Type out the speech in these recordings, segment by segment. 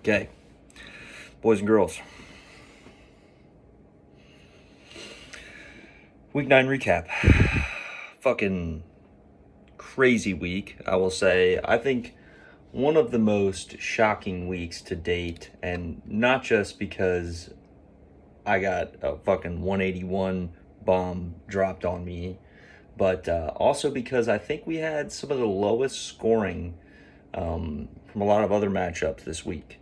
Okay, boys and girls. Week 9 recap. Fucking crazy week, I will say. I think one of the most shocking weeks to date, and not just because I got a fucking 181 bomb dropped on me, but also because I think we had some of the lowest scoring from a lot of other matchups this week.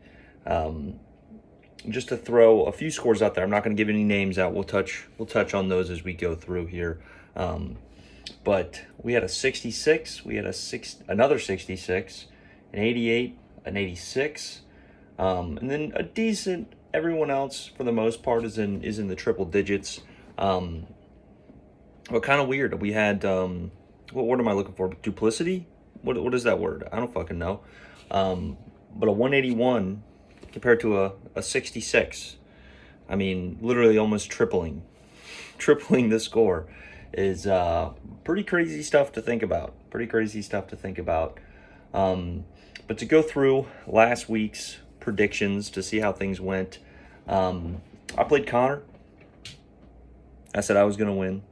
Just to throw a few scores out there, I'm not going to give any names out. We'll touch on those as we go through here. But we had a 66, we had another 66, an 88, an 86, and then a decent. Everyone else, for the most part, is in the triple digits. But kind of weird. We had what word am I looking for? Duplicity? What is that word? I don't fucking know. But a 181 compared to a 66. I mean, literally almost tripling the score is pretty crazy stuff to think about. But to go through last week's predictions to see how things went, I played Connor. I said I was going to win.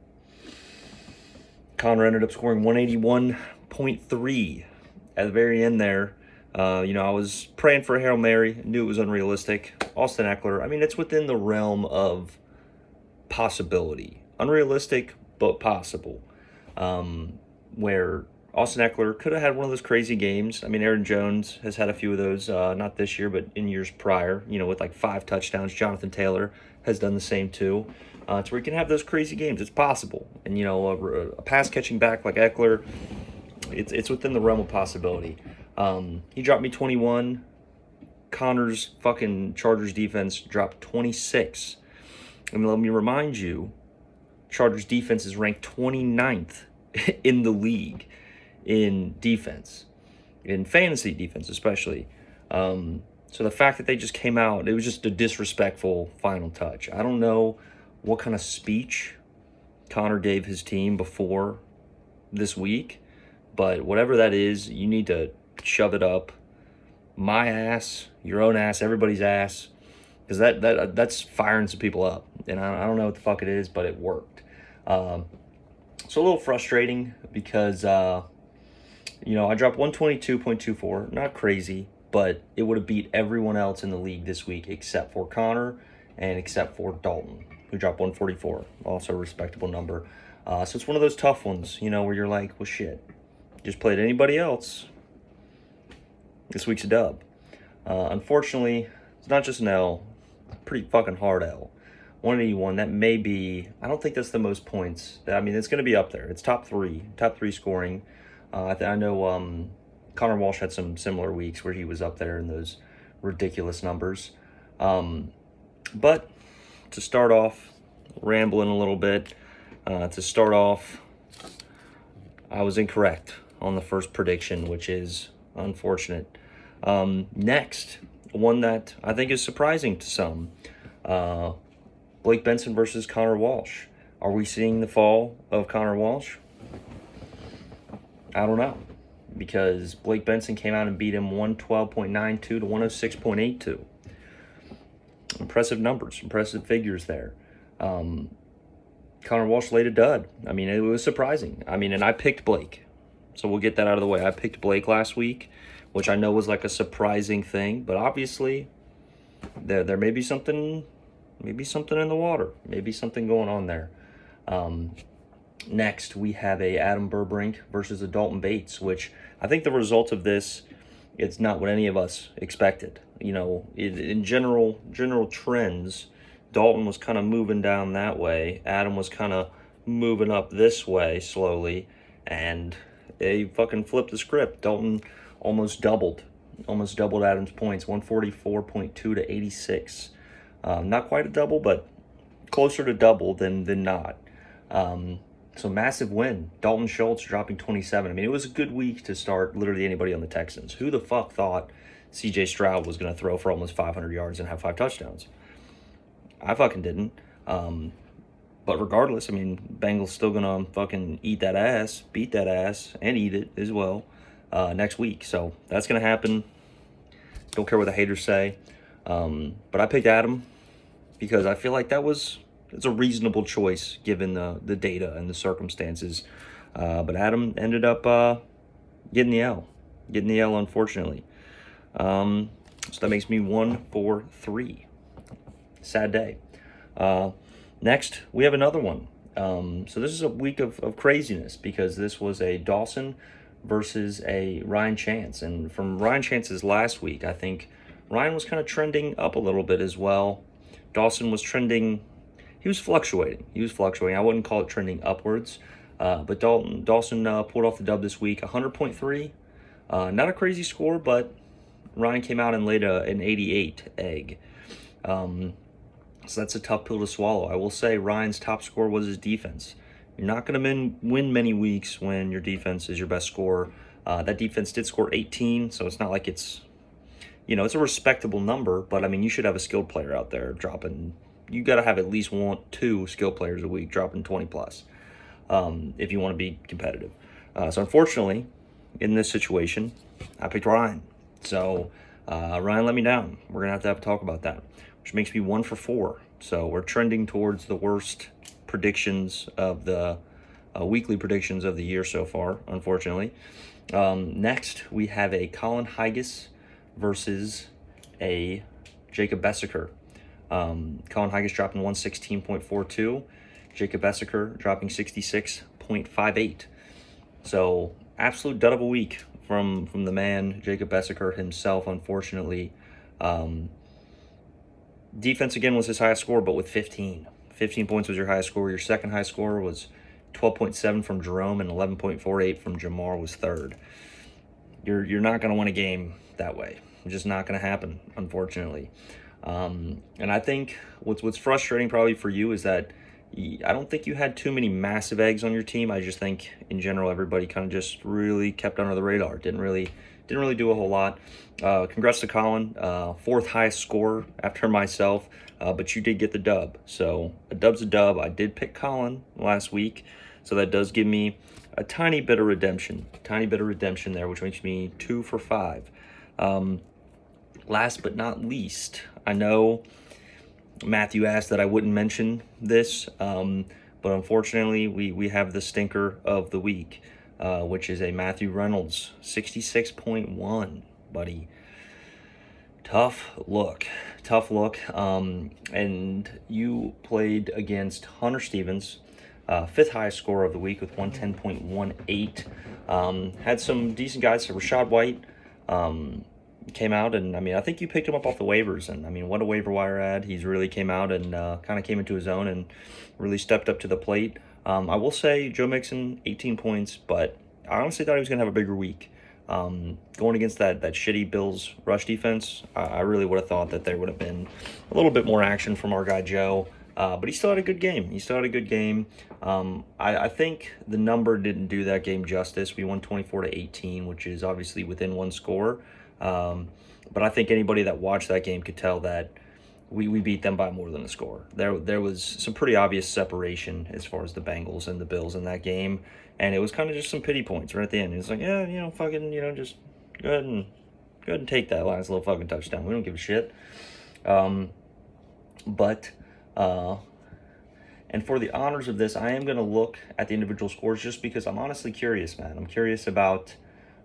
Connor ended up scoring 181.3 at the very end there. I was praying for a Hail Mary, knew it was unrealistic. Austin Ekeler, I mean, it's within the realm of possibility. Unrealistic, but possible. Where Austin Ekeler could have had one of those crazy games. I mean, Aaron Jones has had a few of those, not this year, but in years prior, with like 5 touchdowns. Jonathan Taylor has done the same too. It's where you can have those crazy games. It's possible. And, a pass-catching back like Ekeler, it's within the realm of possibility. He dropped me 21. Connor's fucking Chargers defense dropped 26. And let me remind you, Chargers defense is ranked 29th in the league in defense, in fantasy defense especially. So the fact that they just came out, it was just a disrespectful final touch. I don't know what kind of speech Connor gave his team before this week, but whatever that is, you need to shove it up my ass, your own ass, everybody's ass, because that's firing some people up, and I don't know what the fuck it is, but it worked. So a little frustrating because I dropped 122.24, not crazy, but it would have beat everyone else in the league this week except for Connor and except for Dalton, who dropped 144, also a respectable number. So it's one of those tough ones, where you're like, well, shit, just played anybody else. This week's a dub. Unfortunately, it's not just an L, pretty fucking hard L. 181, that may be, I don't think that's the most points. I mean, it's going to be up there. It's top three scoring. I know Connor Walsh had some similar weeks where he was up there in those ridiculous numbers. But to start off, rambling a little bit, I was incorrect on the first prediction, which is unfortunate. Next, one that I think is surprising to some, Blake Benson versus Connor Walsh. Are we seeing the fall of Connor Walsh? I don't know, because Blake Benson came out and beat him 112.92 to 106.82. Impressive numbers, impressive figures there. Connor Walsh laid a dud. I mean, it was surprising. I mean, and I picked Blake, so we'll get that out of the way. I picked Blake last week, which I know was like a surprising thing, but obviously there may be something in the water, maybe something going on there. Next, we have a Adam Burbrink versus a Dalton Bates, which I think the result of this, it's not what any of us expected. In general trends, Dalton was kind of moving down that way. Adam was kind of moving up this way slowly, and they fucking flipped the script. Dalton almost doubled Adam's points, 144.2 to 86. Not quite a double, but closer to double than not. So massive win. Dalton Schultz dropping 27. I mean, it was a good week to start literally anybody on the Texans. Who the fuck thought C.J. Stroud was going to throw for almost 500 yards and have 5 touchdowns? I fucking didn't. But regardless, I mean, Bengals still going to fucking beat that ass, and eat it as well next week. So that's going to happen. Don't care what the haters say. But I picked Adam because I feel like it's a reasonable choice given the data and the circumstances. But Adam ended up getting the L. Getting the L, unfortunately. So that makes me 1 for 3. Sad day. Next, we have another one. So this is a week of craziness because this was a Dawson versus a Ryan Chance. And from Ryan Chance's last week, I think Ryan was kind of trending up a little bit as well. Dawson was trending, he was fluctuating. I wouldn't call it trending upwards. But Dawson pulled off the dub this week, 100.3. Not a crazy score, but Ryan came out and laid an 88 egg. So that's a tough pill to swallow. I will say Ryan's top score was his defense. You're not going to win many weeks when your defense is your best scorer. That defense did score 18, so it's not like it's a respectable number, but I mean, you should have a skilled player out there dropping. You got to have at least 2 skilled players a week dropping 20 plus if you want to be competitive. So unfortunately, in this situation, I picked Ryan. So Ryan let me down. We're going to have a talk about that, which makes me 1 for 4. So we're trending towards the worst predictions of the weekly predictions of the year so far, unfortunately. Next, we have a Colin Hygus versus a Jacob Bessiker. Colin Hygus dropping 116.42. Jacob Bessiker dropping 66.58. So absolute dud of a week from the man, Jacob Bessiker himself, unfortunately. Defense again was his highest score, but with 15. 15 points was your highest score. Your second highest score was 12.7 from Jerome, and 11.48 from Jamar was third. You're not going to win a game that way. It's just not going to happen, unfortunately. And I think what's frustrating probably for you is that I don't think you had too many massive eggs on your team. I just think in general everybody kind of just really kept under the radar. Didn't really do a whole lot. Congrats to Colin, fourth highest score after myself, but you did get the dub. So a dub's a dub. I did pick Colin last week, so that does give me a tiny bit of redemption there, which makes me 2 for 5. Last but not least, I know Matthew asked that I wouldn't mention this, but unfortunately we have the stinker of the week, which is a Matthew Reynolds, 66.1, buddy. Tough look. And you played against Hunter Stevens, fifth highest scorer of the week with 110.18. Had some decent guys. So Rashad White came out, and I mean, I think you picked him up off the waivers, and I mean, what a waiver wire ad. He's really came out and kind of came into his own and really stepped up to the plate. I will say Joe Mixon, 18 points, but I honestly thought he was going to have a bigger week. Going against that shitty Bills rush defense, I really would have thought that there would have been a little bit more action from our guy Joe, but he still had a good game. I think the number didn't do that game justice. We won 24-18, which is obviously within one score. But I think anybody that watched that game could tell that we beat them by more than a score. There was some pretty obvious separation as far as the Bengals and the Bills in that game, and it was kind of just some pity points right at the end. It was like, yeah, fucking, just go ahead and take that last little fucking touchdown. We don't give a shit. And for the honors of this, I am going to look at the individual scores just because I'm honestly curious, man. I'm curious about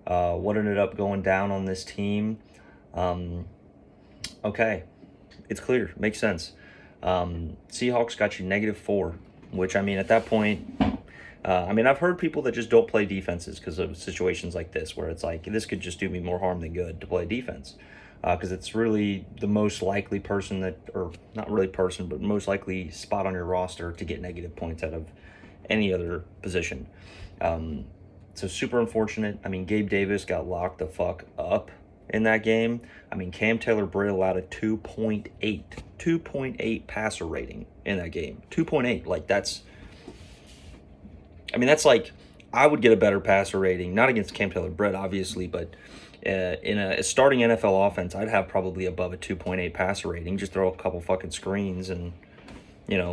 what ended up going down on this team. Okay, it's clear. Makes sense. Seahawks got you -4, which, I mean, at that point, I've heard people that just don't play defenses because of situations like this, where it's like, this could just do me more harm than good to play defense. Because it's really the most likely person but most likely spot on your roster to get negative points out of any other position. So super unfortunate. I mean, Gabe Davis got locked the fuck up in that game. I mean, Cam Taylor-Britt allowed a 2.8 passer rating in that game. 2.8, like that's like, I would get a better passer rating, not against Cam Taylor-Britt, obviously, but in a starting NFL offense, I'd have probably above a 2.8 passer rating. Just throw a couple fucking screens and,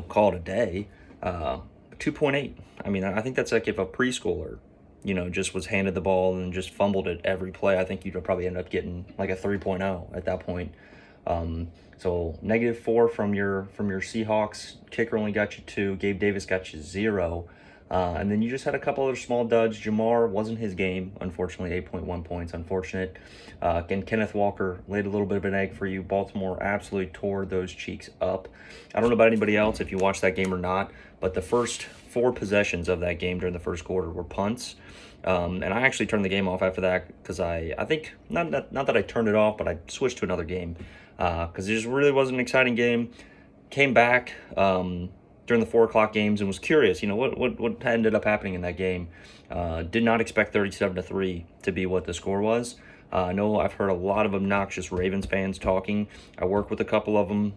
call it a day. 2.8. I mean, I think that's like if a preschooler just was handed the ball and just fumbled it every play, I think you'd probably end up getting like a 3.0 at that point. So -4 from your Seahawks. Kicker only got you 2. Gabe Davis got you 0. And then you just had a couple other small duds. Jamar wasn't his game, unfortunately, 8.1 points. Unfortunate. Again, Kenneth Walker laid a little bit of an egg for you. Baltimore absolutely tore those cheeks up. I don't know about anybody else if you watched that game or not, but the first 4 possessions of that game during the first quarter were punts. And I actually turned the game off after that because I think, not that I turned it off, but I switched to another game because it just really wasn't an exciting game. Came back during the 4 o'clock games and was curious, what ended up happening in that game. Did not expect 37-3 to be what the score was. I know I've heard a lot of obnoxious Ravens fans talking. I work with a couple of them,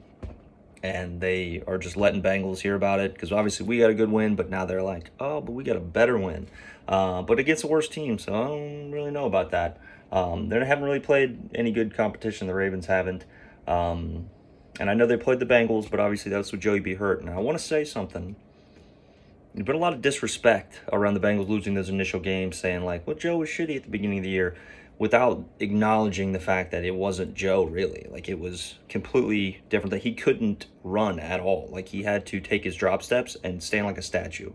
and they are just letting Bengals hear about it because obviously we got a good win, but now they're like, oh, but we got a better win. But against the worst team, so I don't really know about that. They haven't really played any good competition. The Ravens haven't. And I know they played the Bengals, but obviously that's with Joey B. Hurt. Now, I want to say something. There's been a lot of disrespect around the Bengals losing those initial games, saying like, well, Joe was shitty at the beginning of the year, without acknowledging the fact that it wasn't Joe, really. Like, it was completely different, that he couldn't run at all. Like, he had to take his drop steps and stand like a statue.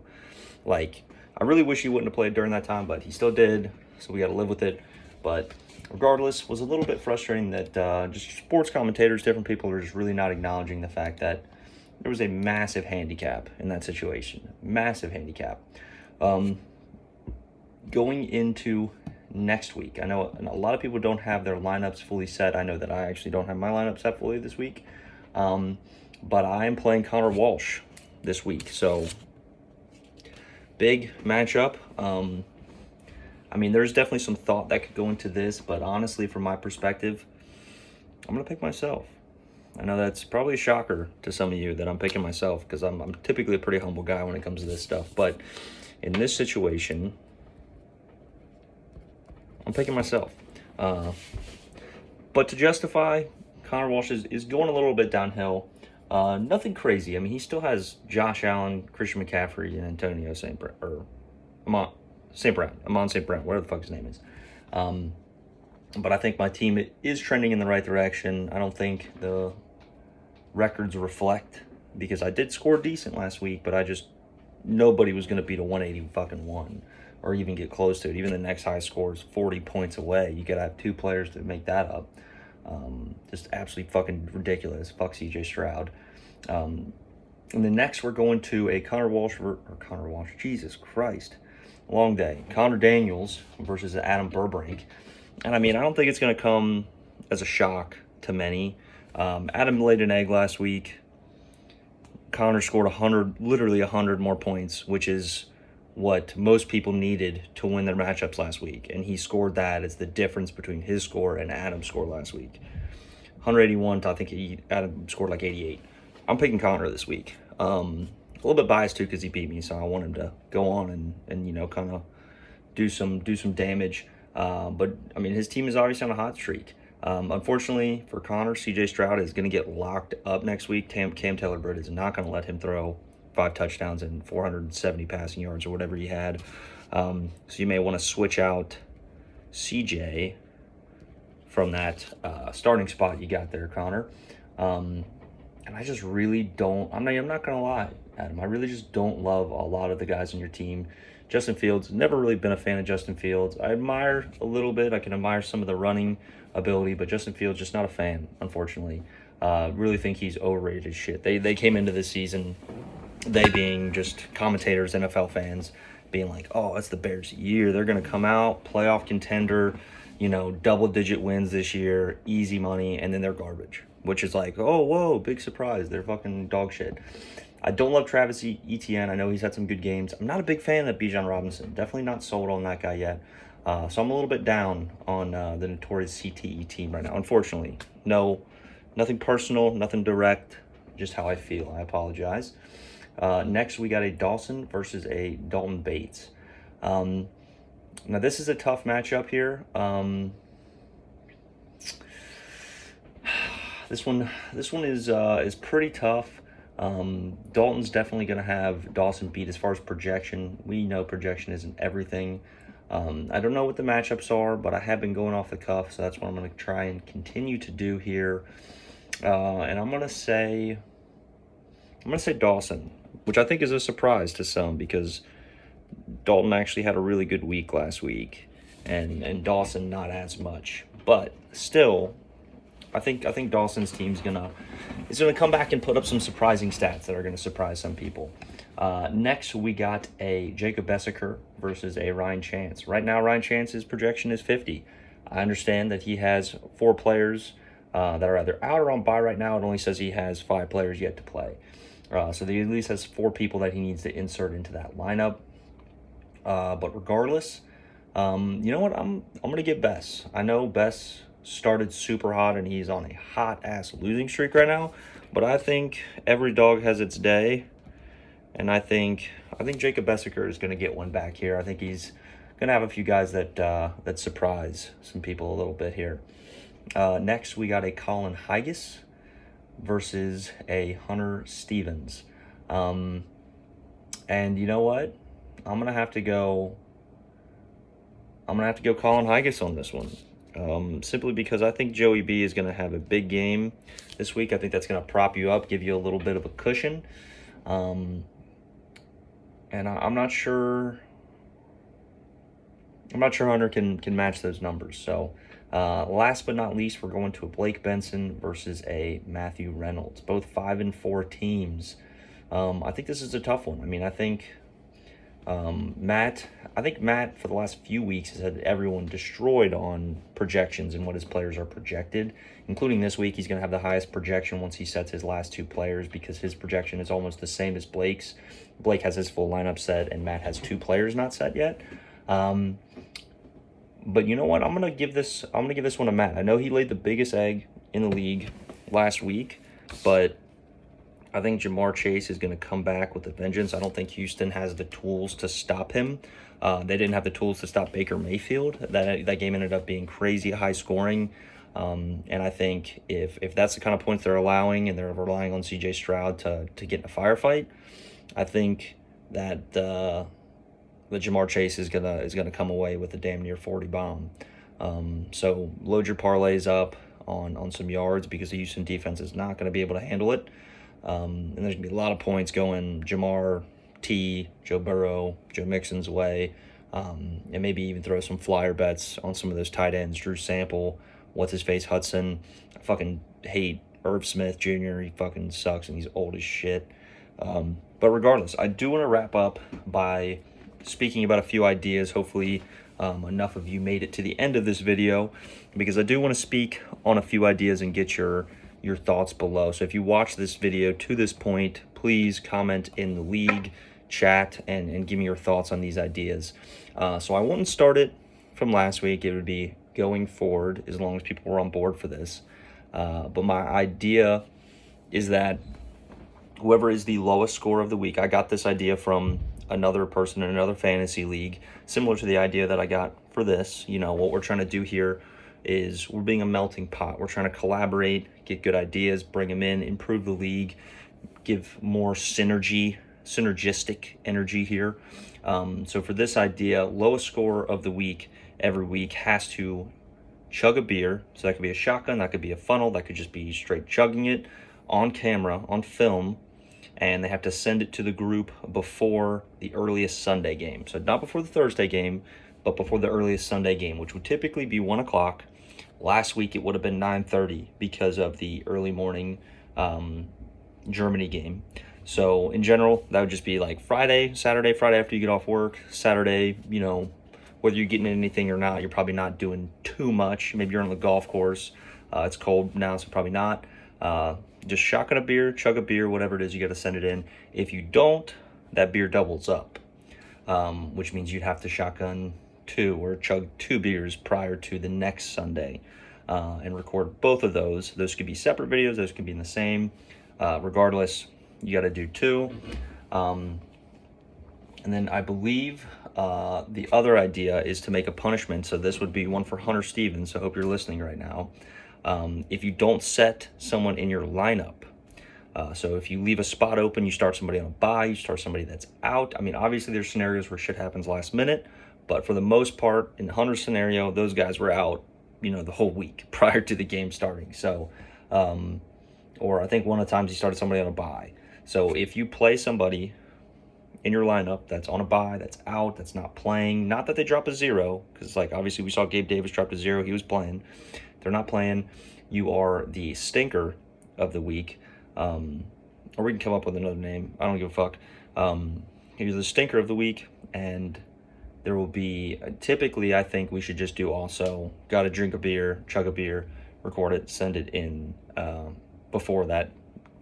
Like, I really wish he wouldn't have played during that time, but he still did, so we got to live with it. But regardless, was a little bit frustrating that just sports commentators, different people are just really not acknowledging the fact that there was a massive handicap in that situation. Massive handicap. Going into next week, I know a lot of people don't have their lineups fully set. I know that I actually don't have my lineup set fully this week. But I am playing Connor Walsh this week. So, big matchup. There's definitely some thought that could go into this, but honestly, from my perspective, I'm going to pick myself. I know that's probably a shocker to some of you that I'm picking myself because I'm typically a pretty humble guy when it comes to this stuff. But in this situation, I'm picking myself. But to justify, Connor Walsh is going a little bit downhill. Nothing crazy. He still has Josh Allen, Christian McCaffrey, and Antonio St. Brown, or Amon St. Brown, whatever the fuck his name is. But I think my team is trending in the right direction. I don't think the records reflect, because I did score decent last week, but nobody was going to beat a 181 or even get close to it. Even the next high score is 40 points away. You got to have 2 players to make that up. Just absolutely fucking ridiculous. Fuck CJ Stroud. And then next we're going to a Connor Walsh, Jesus Christ. Long day. Connor Daniels versus Adam Burbank. And I don't think it's going to come as a shock to many. Adam laid an egg last week. Connor scored 100 more points, which is what most people needed to win their matchups last week. And he scored that as the difference between his score and Adam's score last week. 181 to, I think Adam scored like 88. I'm picking Connor this week. A little bit biased too because he beat me, so I want him to go on and kind of do some damage. But his team is obviously on a hot streak. Unfortunately for Connor, CJ Stroud is going to get locked up next week. Cam Taylor-Britt is not going to let him throw 5 touchdowns and 470 passing yards or whatever he had. So you may want to switch out CJ from that starting spot you got there, Connor. And I just really don't, I'm not going to lie, Adam, I really just don't love a lot of the guys on your team. Justin Fields, never really been a fan of Justin Fields. I admire a little bit. I can admire some of the running ability, but Justin Fields, just not a fan, unfortunately. Really think he's overrated as shit. They came into this season, they being just commentators, NFL fans, being like, oh, that's the Bears' year. They're going to come out, playoff contender, double-digit wins this year, easy money, and then they're garbage, which is like, oh, whoa, big surprise. They're fucking dog shit. I don't love Travis Etienne. I know he's had some good games. I'm not a big fan of Bijan Robinson. Definitely not sold on that guy yet. So I'm a little bit down on the notorious CTE team right now. Unfortunately, nothing personal, nothing direct, just how I feel. I apologize. Next, we got a Dawson versus a Dalton Bates. Now, this is a tough matchup here. This one is pretty tough. Dalton's definitely going to have Dawson beat as far as projection. We know projection isn't everything. I don't know what the matchups are, but I have been going off the cuff, so that's what I'm going to try and continue to do here. And I'm going to say Dawson, which I think is a surprise to some because Dalton actually had a really good week last week, and Dawson not as much. But still, I think Dawson's team's gonna come back and put up some surprising stats that are gonna surprise some people. Next, we got a Jacob Bessaker versus a Ryan Chance. Right now, Ryan Chance's projection is 50. I understand that he has 4 players that are either out or on bye right now. It only says he has 5 players yet to play. So he at least has 4 people that he needs to insert into that lineup. But regardless, you know what? I'm gonna get Bess. I know Bess started super hot and he's on a hot ass losing streak right now, but I think every dog has its day, and I think Jacob Bessaker is gonna get one back here. I think he's gonna have a few guys that surprise some people a little bit here. Next, we got a Colin Higas versus a Hunter Stevens. And you know what? I'm gonna have to go Colin Higas on this one. Simply because I think Joey B is gonna have a big game this week. I think that's gonna prop you up, give you a little bit of a cushion. And I'm not sure Hunter can match those numbers. So last but not least, we're going to a Blake Benson versus a Matthew Reynolds. Both 5-4 teams. I think this is a tough one. I mean, I think Matt for the last few weeks has had everyone destroyed on projections and what his players are projected, including this week. He's going to have the highest projection once he sets his last 2 players because his projection is almost the same as Blake's. Blake has his full lineup set and Matt has 2 players not set yet. But you know what? I'm gonna give this one to Matt. I know he laid the biggest egg in the league last week, but I think Ja'Marr Chase is going to come back with a vengeance. I don't think Houston has the tools to stop him. They didn't have the tools to stop Baker Mayfield. That game ended up being crazy high scoring. And I think if that's the kind of points they're allowing and they're relying on C.J. Stroud to get in a firefight, I think that the Ja'Marr Chase is gonna come away with a damn near 40 bomb. So load your parlays up on some yards because the Houston defense is not going to be able to handle it. And there's going to be a lot of points going Ja'Marr, T, Joe Burrow, Joe Mixon's way, and maybe even throw some flyer bets on some of those tight ends. Drew Sample, what's-his-face, Hudson. I fucking hate Irv Smith Jr. He fucking sucks and he's old as shit. But regardless, I do want to wrap up by speaking about a few ideas. Hopefully enough of you made it to the end of this video because I do want to speak on a few ideas and get your thoughts below. So if you watch this video to this point, please comment in the league chat and give me your thoughts on these ideas. So I wouldn't start it from last week. It would be going forward as long as people were on board for this. But my idea is that whoever is the lowest score of the week, I got this idea from another person in another fantasy league, similar to the idea that I got for this. You know, what we're trying to do here is we're being a melting pot. We're trying to collaborate, get good ideas, bring them in, improve the league, give more synergistic energy here. So for this idea, lowest score of the week every week has to chug a beer. So that could be a shotgun, that could be a funnel, that could just be straight chugging it on camera, on film, and they have to send it to the group before the earliest Sunday game. So not before the Thursday game, but before the earliest Sunday game, which would typically be 1 o'clock. Last week it would have been 9:30 because of the early morning Germany game. So in general, that would just be like Friday after you get off work. Saturday, you know, whether you're getting anything or not, you're probably not doing too much. Maybe you're on the golf course. It's cold now, so probably not. Just shotgun a beer, chug a beer, whatever it is, you got to send it in. If you don't, that beer doubles up, which means you'd have to shotgun 2 or chug 2 beers prior to the next Sunday and record both of those. Those could be separate videos. Those could be in the same. Regardless, you got to do 2. And then I believe the other idea is to make a punishment. So this would be one for Hunter Stevens. So I hope you're listening right now. If you don't set someone in your lineup, so if you leave a spot open, you start somebody on a bye, you start somebody that's out. I mean, obviously there's scenarios where shit happens last minute, But for the most part, in Hunter's scenario, those guys were out, the whole week prior to the game starting. So, or I think one of the times he started somebody on a bye. So if you play somebody in your lineup that's on a bye, that's out, that's not playing, not that they drop a 0, because like obviously we saw Gabe Davis dropped a 0, he was playing. They're not playing. You are the stinker of the week, or we can come up with another name. I don't give a fuck. You're the stinker of the week, and there will be, typically I think we should just do also, gotta drink a beer, chug a beer, record it, send it in before that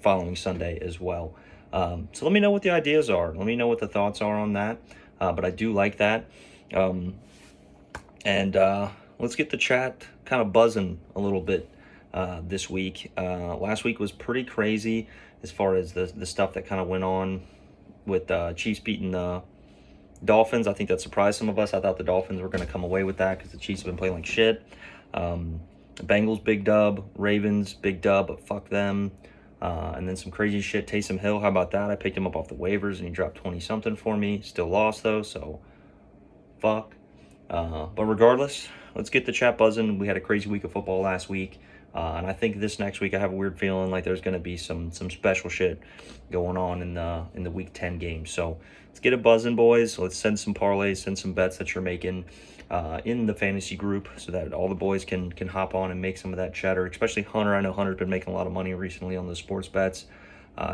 following Sunday as well. So let me know what the ideas are. Let me know what the thoughts are on that. But I do like that. And let's get the chat kind of buzzing a little bit this week. Last week was pretty crazy as far as the stuff that kind of went on with Chiefs beating the Dolphins. I think that surprised some of us. I thought the Dolphins were going to come away with that because the Chiefs have been playing like shit. Bengals, big dub. Ravens, big dub, but fuck them. And then some crazy shit. Taysom Hill, how about that? I picked him up off the waivers and he dropped 20-something for me. Still lost though, so fuck. But regardless, let's get the chat buzzing. We had a crazy week of football last week. And I think this next week I have a weird feeling like there's going to be some special shit going on in the Week 10 game. So let's get it buzzing, boys. Let's send some parlays, send some bets that you're making in the fantasy group so that all the boys can hop on and make some of that cheddar, especially Hunter. I know Hunter's been making a lot of money recently on the sports bets.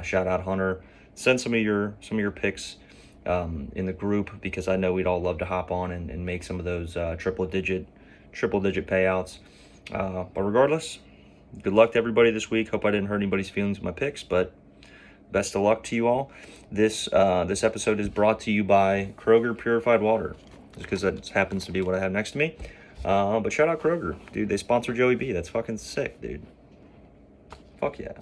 Shout out Hunter. Send some of your picks in the group because I know we'd all love to hop on and make some of those triple digit payouts. But regardless, good luck to everybody this week. Hope I didn't hurt anybody's feelings with my picks, but best of luck to you all. This episode is brought to you by Kroger Purified Water, just because that happens to be what I have next to me. But shout out Kroger, dude. They sponsor Joey B. That's fucking sick, dude. Fuck yeah.